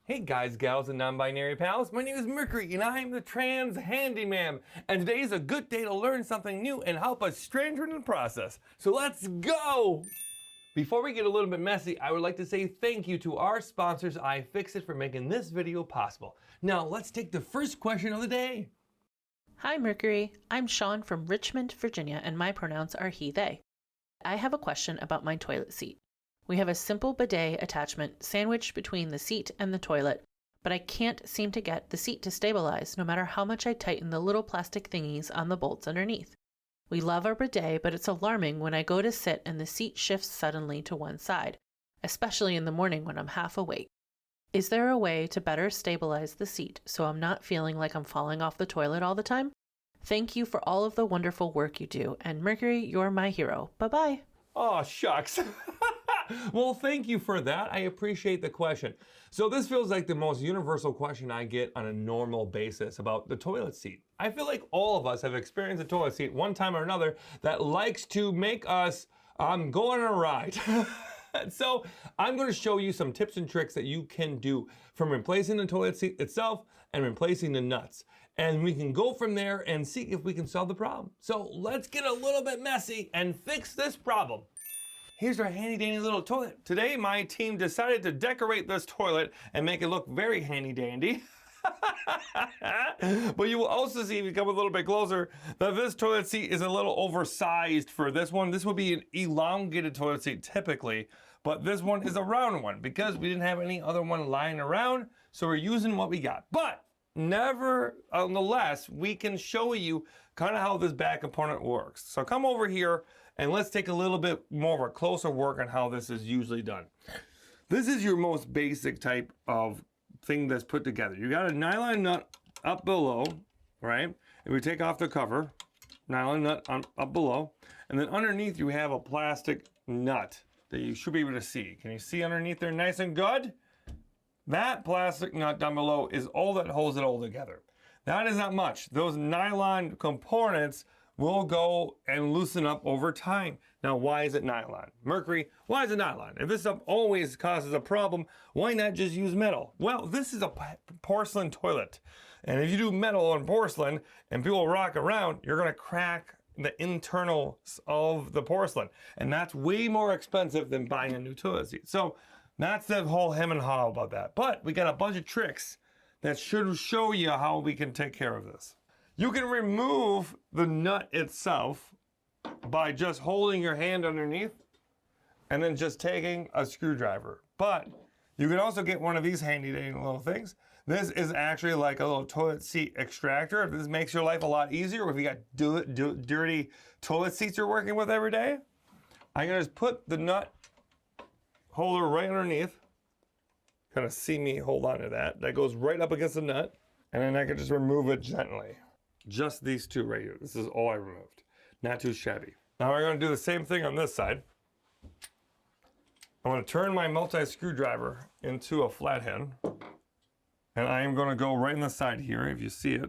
Hey guys, gals, and non-binary pals, my name is Mercury and I'm the trans handyman. And today is a good day to learn something new and help a stranger in the process. So let's go! Before we get a little bit messy, I would like to say thank you to our sponsors, iFixit, for making this video possible. Now let's take the first question of the day. Hi Mercury, I'm Sean from Richmond, Virginia, and my pronouns are he, they. I have a question about my toilet seat. We have a simple bidet attachment sandwiched between the seat and the toilet, but I can't seem to get the seat to stabilize no matter how much I tighten the little plastic thingies on the bolts underneath. We love our bidet, but it's alarming when I go to sit and the seat shifts suddenly to one side, especially in the morning when I'm half awake. Is there a way to better stabilize the seat so I'm not feeling like I'm falling off the toilet all the time? Thank you for all of the wonderful work you do, and Mercury, you're my hero. Bye-bye. Oh, shucks. Well, thank you for that. I appreciate the question. So this feels like the most universal question I get on a normal basis about the toilet seat. I feel like all of us have experienced a toilet seat one time or another that likes to make us go on a ride. So I'm going to show you some tips and tricks that you can do from replacing the toilet seat itself and replacing the nuts. And we can go from there and see if we can solve the problem. So let's get a little bit messy and fix this problem. Here's our handy dandy little toilet. Today my team decided to decorate this toilet and make it look very handy dandy. But you will also see, if you come a little bit closer, that this toilet seat is a little oversized for this one. This would be an elongated toilet seat typically, but this one is a round one because we didn't have any other one lying around, so we're using what we got. But nonetheless, we can show you kind of how this back component works. So come over here and let's take a little bit more of a closer work on how this is usually done. This is your most basic type of thing that's put together. You got a nylon nut up below, right? If we take off the cover, nylon nut up below, and then underneath you have a plastic nut that you should be able to see. Can you see underneath there nice and good? That plastic nut down below is all that holds it all together. That is not much. Those nylon components will go and loosen up over time. Now, why is it nylon? Mercury, why is it nylon? If this stuff always causes a problem, why not just use metal? Well, this is a porcelain toilet. And if you do metal on porcelain and people rock around, you're gonna crack the internals of the porcelain. And that's way more expensive than buying a new toilet seat. So that's the whole hem and haw about that. But we got a bunch of tricks that should show you how we can take care of this. You can remove the nut itself by just holding your hand underneath and then just taking a screwdriver. But you can also get one of these handy dandy little things. This is actually like a little toilet seat extractor. If this makes your life a lot easier, if you got dirty toilet seats you're working with every day, I can just put the nut holder right underneath. Kind of see me hold on to that. That goes right up against the nut. And then I can just remove it gently. Just these two right here. This is all I removed. Not too shabby. Now we're going to do the same thing on this side. I'm going to turn my multi-screwdriver into a flathead. And I am going to go right in the side here, if you see it.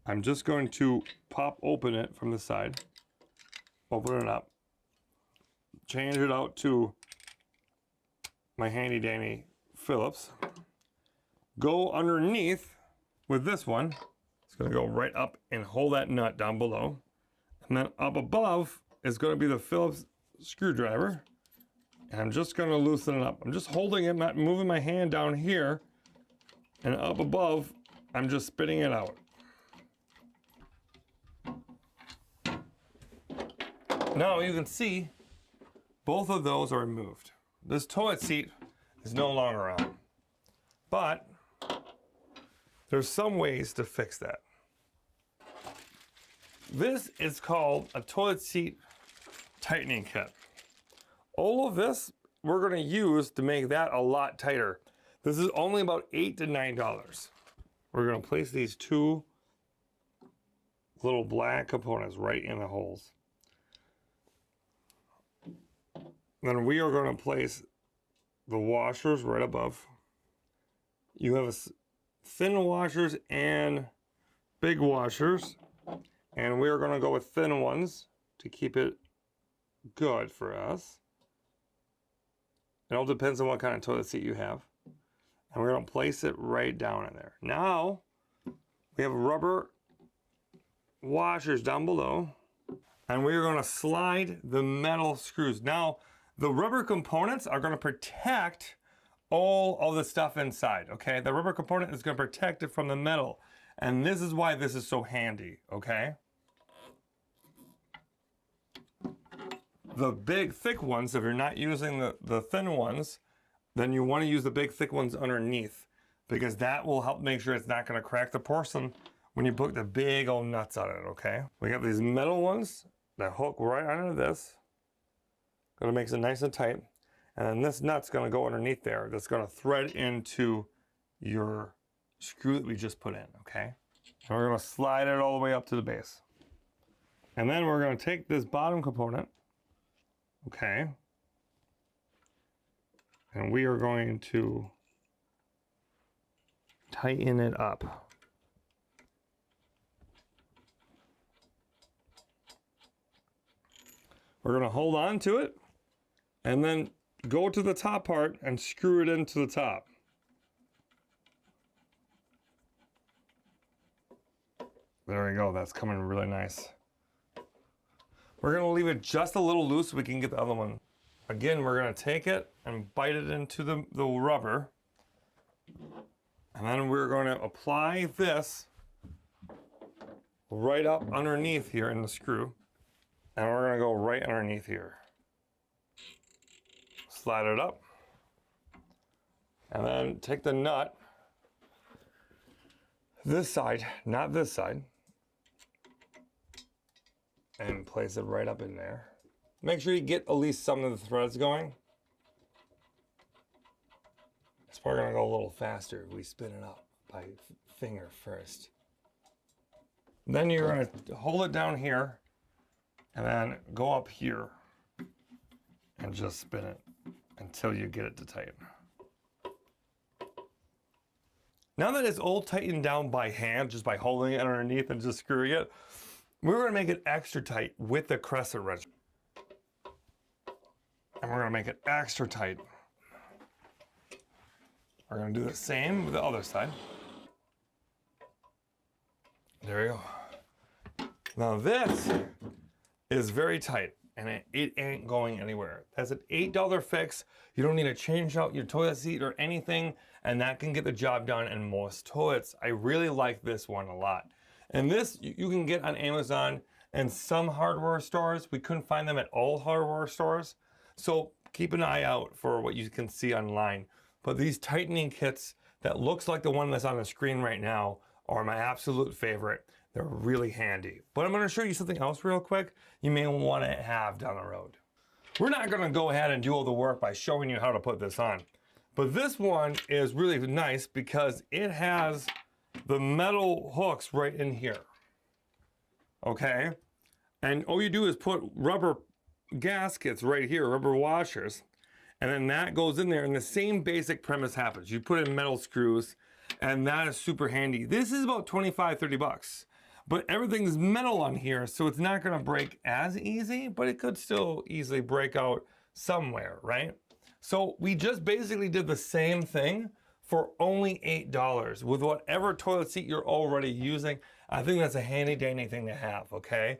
I'm just going to pop open it from the side. Open it up. Change it out to my handy dandy Phillips. Go underneath with this one. It's going to go right up and hold that nut down below. And then up above is going to be the Phillips screwdriver. And I'm just going to loosen it up. I'm just holding it, not moving my hand down here. And up above, I'm just spitting it out. Now you can see both of those are removed. This toilet seat is no longer on. But there's some ways to fix that. This is called a toilet seat tightening kit. All of this we're going to use to make that a lot tighter. This is only about $8 to $9. We're going to place these two little black components right in the holes. Then we are going to place the washers right above. You have thin washers and big washers, and we are going to go with thin ones to keep it good for us. It all depends on what kind of toilet seat you have. And we're going to place it right down in there. Now, we have rubber washers down below. And we're going to slide the metal screws. Now, the rubber components are going to protect all of the stuff inside, okay? The rubber component is going to protect it from the metal. And this is why this is so handy, okay? The big thick ones, if you're not using the thin ones, then you want to use the big thick ones underneath, because that will help make sure it's not going to crack the porcelain when you put the big old nuts on it, okay? We got these metal ones that hook right under this. Gonna make it nice and tight. And then this nut's gonna go underneath there. That's gonna thread into your screw that we just put in, okay? And we're gonna slide it all the way up to the base. And then we're gonna take this bottom component, okay? And we are going to tighten it up. We're gonna hold on to it and then go to the top part and screw it into the top. There we go, that's coming really nice. We're gonna leave it just a little loose so we can get the other one. Again, we're gonna take it and bite it into the rubber. And then we're gonna apply this right up underneath here in the screw. And we're gonna go right underneath here. Slide it up. And then take the nut, this side, not this side, and place it right up in there. Make sure you get at least some of the threads going. It's probably gonna go a little faster if we spin it up by finger first. Then you're gonna hold it down here and then go up here and just spin it until you get it to tighten. Now that it's all tightened down by hand, just by holding it underneath and just screwing it, we're gonna make it extra tight with the crescent wrench. And we're gonna make it extra tight. We're gonna do the same with the other side. There we go. Now this is very tight and it ain't going anywhere. That's an $8 fix. You don't need to change out your toilet seat or anything, and that can get the job done in most toilets. I really like this one a lot. And this you can get on Amazon and some hardware stores. We couldn't find them at all hardware stores. So keep an eye out for what you can see online. But these tightening kits that looks like the one that's on the screen right now are my absolute favorite. They're really handy. But I'm gonna show you something else real quick you may wanna have down the road. We're not gonna go ahead and do all the work by showing you how to put this on. But this one is really nice because it has the metal hooks right in here. Okay? And all you do is put rubber gaskets right here, rubber washers, and then that goes in there and the same basic premise happens. You put in metal screws and that is super handy. This is about 25, 30 bucks. But everything's metal on here, so it's not gonna break as easy, but it could still easily break out somewhere, right? So we just basically did the same thing for only $8 with whatever toilet seat you're already using. I think that's a handy dandy thing to have, okay?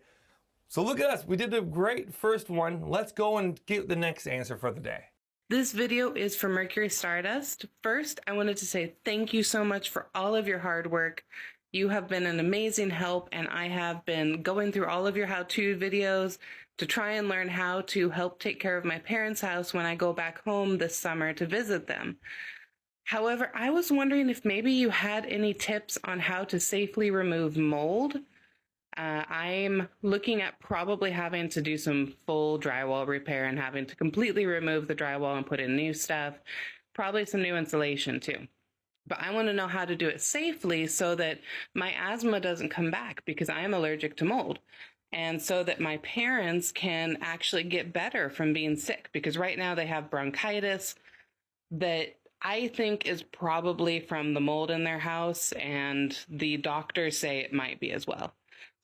So look at us, we did a great first one. Let's go and get the next answer for the day. This video is for Mercury Stardust. First, I wanted to say thank you so much for all of your hard work. You have been an amazing help, and I have been going through all of your how-to videos to try and learn how to help take care of my parents' house when I go back home this summer to visit them. However, I was wondering if maybe you had any tips on how to safely remove mold. I'm looking at probably having to do some full drywall repair and having to completely remove the drywall and put in new stuff, probably some new insulation too. But I want to know how to do it safely so that my asthma doesn't come back because I am allergic to mold. And so that my parents can actually get better from being sick, because right now they have bronchitis that I think is probably from the mold in their house, and the doctors say it might be as well.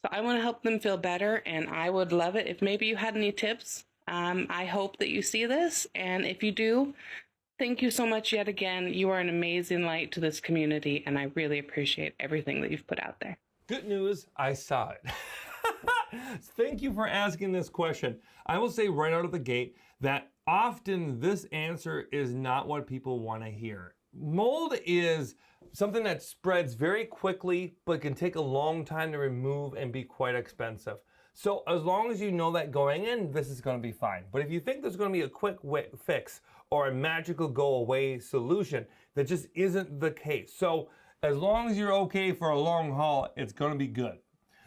So I want to help them feel better, and I would love it if maybe you had any tips. I hope that you see this, and if you do, Thank you so much yet again. You are an amazing light to this community, and I really appreciate everything that you've put out there. Good news, I saw it. Thank you for asking this question. I will say right out of the gate that often this answer is not what people want to hear. Mold is something that spreads very quickly, but can take a long time to remove and be quite expensive. So as long as you know that going in, this is going to be fine. But if you think there's going to be a quick fix or a magical go away solution, that just isn't the case. So as long as you're okay for a long haul, it's going to be good.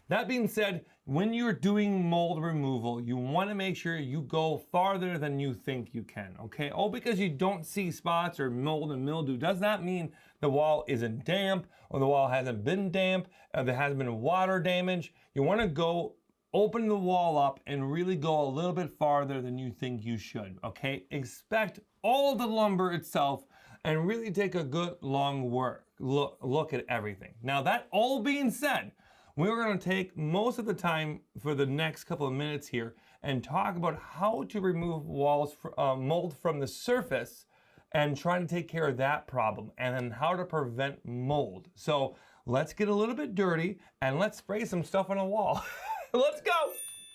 That being said, when you're doing mold removal, you want to make sure you go farther than you think you can, okay? Oh, because you don't see spots or mold and mildew does not mean the wall isn't damp or the wall hasn't been damp or there hasn't been water damage. You want to go open the wall up and really go a little bit farther than you think you should, okay? Inspect all of the lumber itself and really take a good long look at everything. Now, that all being said, we're going to take most of the time for the next couple of minutes here and talk about how to remove mold from the surface and try to take care of that problem, and then how to prevent mold. So let's get a little bit dirty and let's spray some stuff on a wall. Let's go.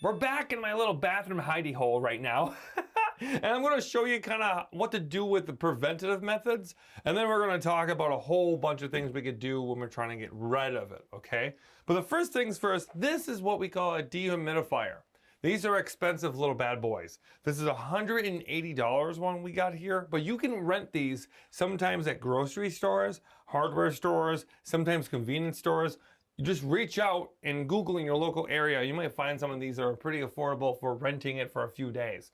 We're back in my little bathroom hidey hole right now. And I'm going to show you kind of what to do with the preventative methods. And then we're going to talk about a whole bunch of things we could do when we're trying to get rid of it, okay? But the first things first, this is what we call a dehumidifier. These are expensive little bad boys. This is $180 one we got here, but you can rent these sometimes at grocery stores, hardware stores, sometimes convenience stores. You just reach out and Google in your local area. You might find some of these that are pretty affordable for renting it for a few days.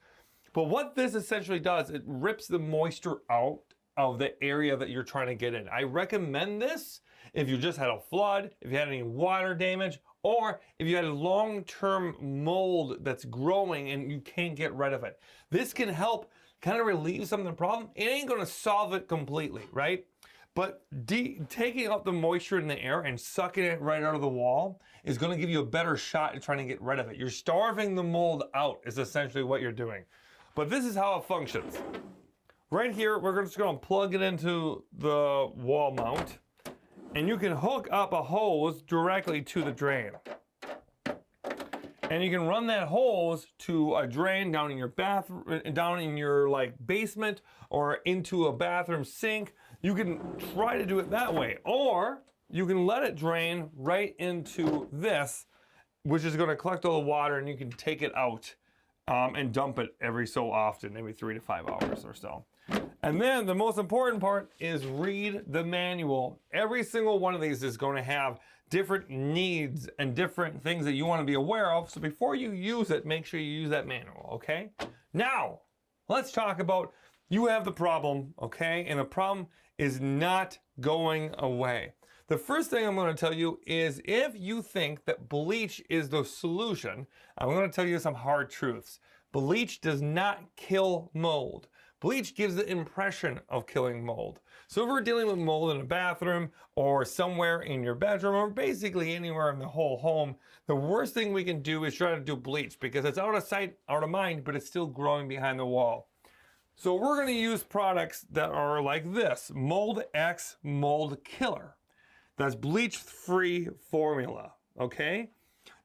But what this essentially does, it rips the moisture out of the area that you're trying to get in. I recommend this if you just had a flood, if you had any water damage, or if you had a long-term mold that's growing and you can't get rid of it. This can help kind of relieve some of the problem. It ain't gonna solve it completely, right? But taking out the moisture in the air and sucking it right out of the wall is gonna give you a better shot at trying to get rid of it. You're starving the mold out is essentially what you're doing. But this is how it functions. Right here, we're just gonna plug it into the wall mount, and you can hook up a hose directly to the drain. And you can run that hose to a drain down in your bathroom, down in your like basement, or into a bathroom sink. You can try to do it that way, or you can let it drain right into this, which is gonna collect all the water, and you can take it out and dump it every so often, maybe 3 to 5 hours or so. And then the most important part is read the manual. Every single one of these is going to have different needs and different things that you want to be aware of. So before you use it, make sure you use that manual, okay? Now, let's talk about, you have the problem, okay? And the problem is not going away. The first thing I'm going to tell you is if you think that bleach is the solution, I'm going to tell you some hard truths. Bleach does not kill mold. Bleach gives the impression of killing mold. So if we're dealing with mold in a bathroom or somewhere in your bedroom or basically anywhere in the whole home, the worst thing we can do is try to do bleach because it's out of sight, out of mind, but it's still growing behind the wall. So we're going to use products that are like this, Moldex Mold Killer. That's bleach-free formula, okay?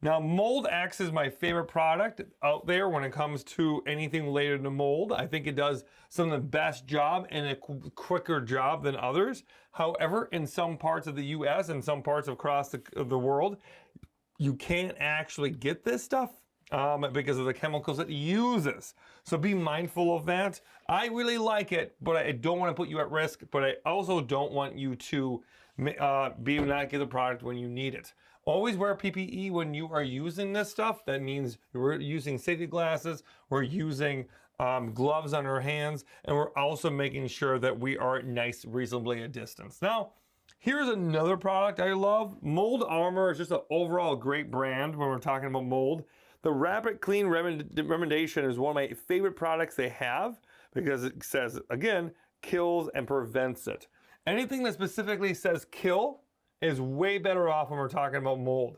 Now, Moldex is my favorite product out there when it comes to anything related to mold. I think it does some of the best job and a quicker job than others. However, in some parts of the US and some parts across the world, you can't actually get this stuff because of the chemicals it uses. So be mindful of that. I really like it, but I don't want to put you at risk, but I also don't want you to not get the product when you need it. Always wear PPE when you are using this stuff. That means we're using safety glasses, we're using gloves on our hands, and we're also making sure that we are nice, reasonably a distance. Now, here's another product I love. Mold Armor is just an overall great brand when we're talking about mold. The Rapid Clean Remediation is one of my favorite products they have because it says, again, kills and prevents it. Anything that specifically says kill is way better off when we're talking about mold.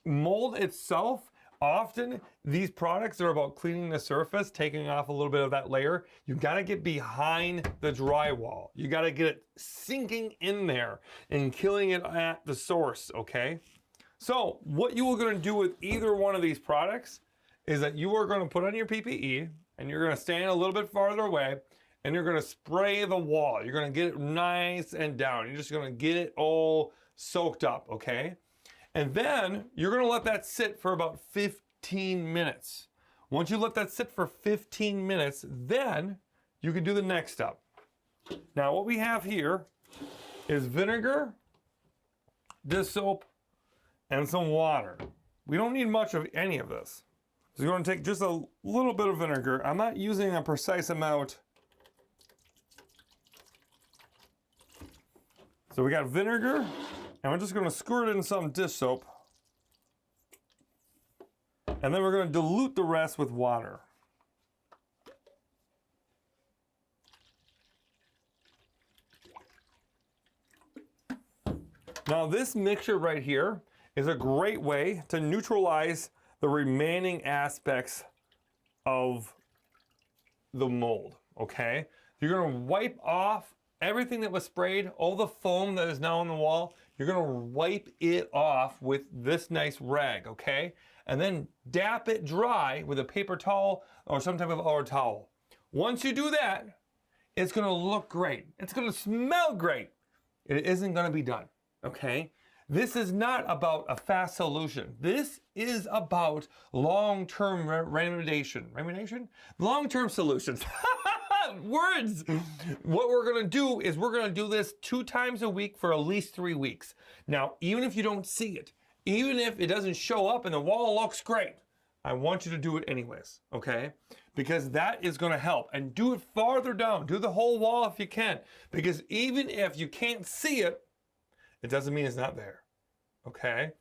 Mold itself Often, these products are about cleaning the surface, taking off a little bit of that layer. You gotta get behind the drywall. You gotta get it sinking in there and killing it at the source, okay? So, what you are gonna do with either one of these products is that you are gonna put on your PPE and you're gonna stand a little bit farther away and you're gonna spray the wall. You're gonna get it nice and down. You're just gonna get it all soaked up, okay? And then you're gonna let that sit for about 15 minutes. Once you let that sit for 15 minutes, then you can do the next step. Now what we have here is vinegar, dish soap, and some water. We don't need much of any of this. So you're gonna take just a little bit of vinegar. I'm not using a precise amount. So we got vinegar, and we're just gonna squirt in some dish soap. And then we're gonna dilute the rest with water. Now this mixture right here is a great way to neutralize the remaining aspects of the mold, okay? You're gonna wipe off everything that was sprayed, all the foam that is now on the wall, you're gonna wipe it off with this nice rag, okay? And then dap it dry with a paper towel or some type of other towel. Once you do that, it's gonna look great. It's gonna smell great. It isn't gonna be done, okay? This is not about a fast solution. This is about long-term remediation. Remediation? Long-term solutions. Words! What we're gonna do is we're gonna do this 2 times a week for at least 3 weeks. Now, even if you don't see it, even if it doesn't show up and the wall looks great, I want you to do it anyways, okay? Because that is gonna help. And do it farther down. Do the whole wall if you can. Because even if you can't see it, it doesn't mean it's not there, okay?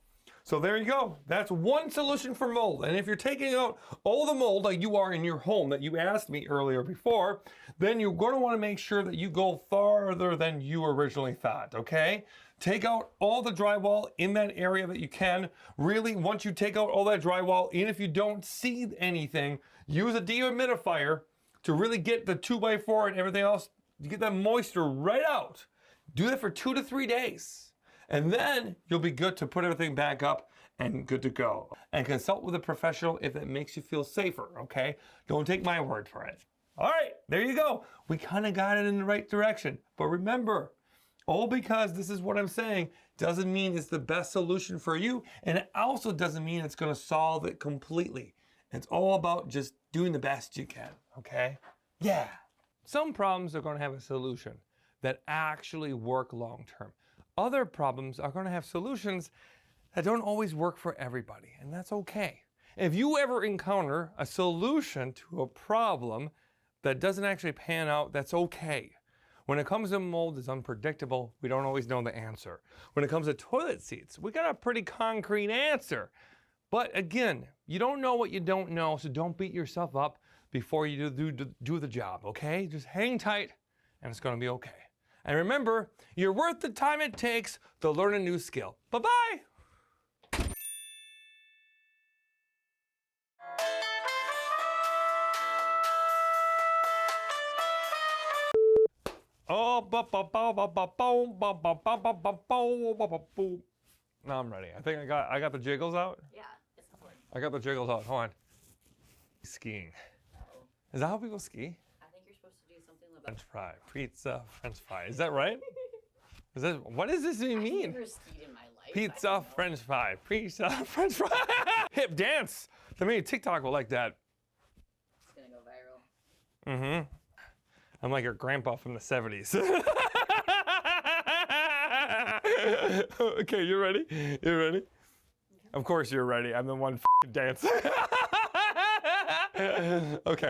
So there you go. That's one solution for mold. And if you're taking out all the mold like you are in your home that you asked me earlier before, then you're going to want to make sure that you go farther than you originally thought, okay? Take out all the drywall in that area that you can. Really, once you take out all that drywall, even if you don't see anything, use a dehumidifier to really get the 2x4 and everything else, to get that moisture right out. Do that for 2 to 3 days. And then you'll be good to put everything back up and good to go. And consult with a professional if it makes you feel safer, okay? Don't take my word for it. All right, there you go. We kind of got it in the right direction. But remember, all because this is what I'm saying doesn't mean it's the best solution for you. And it also doesn't mean it's gonna solve it completely. It's all about just doing the best you can, okay? Yeah. Some problems are gonna have a solution that actually work long-term. Other problems are going to have solutions that don't always work for everybody, and that's okay. If you ever encounter a solution to a problem that doesn't actually pan out, that's okay. When it comes to mold, it's unpredictable. We don't always know the answer. When it comes to toilet seats, we got a pretty concrete answer. But again, you don't know what you don't know, so don't beat yourself up before you do the job, okay? Just hang tight, and it's going to be okay. And remember, you're worth the time it takes to learn a new skill. Bye-bye. Oh, now I'm ready. I think I got the jiggles out. Yeah, it's not working. I got the jiggles out. Hold on. Skiing. Is that how people ski? I think you're supposed to do something like French fry, pizza, French fry. Is that right? What does this even mean? I've never skied in my life. Pizza, French fry, pizza, French fry. Hip dance. To me, TikTok will like that. It's gonna go viral. Mm-hmm. I'm like your grandpa from the 70s. Okay, you ready? You ready? Of course you're ready. I'm the one dancing. Okay.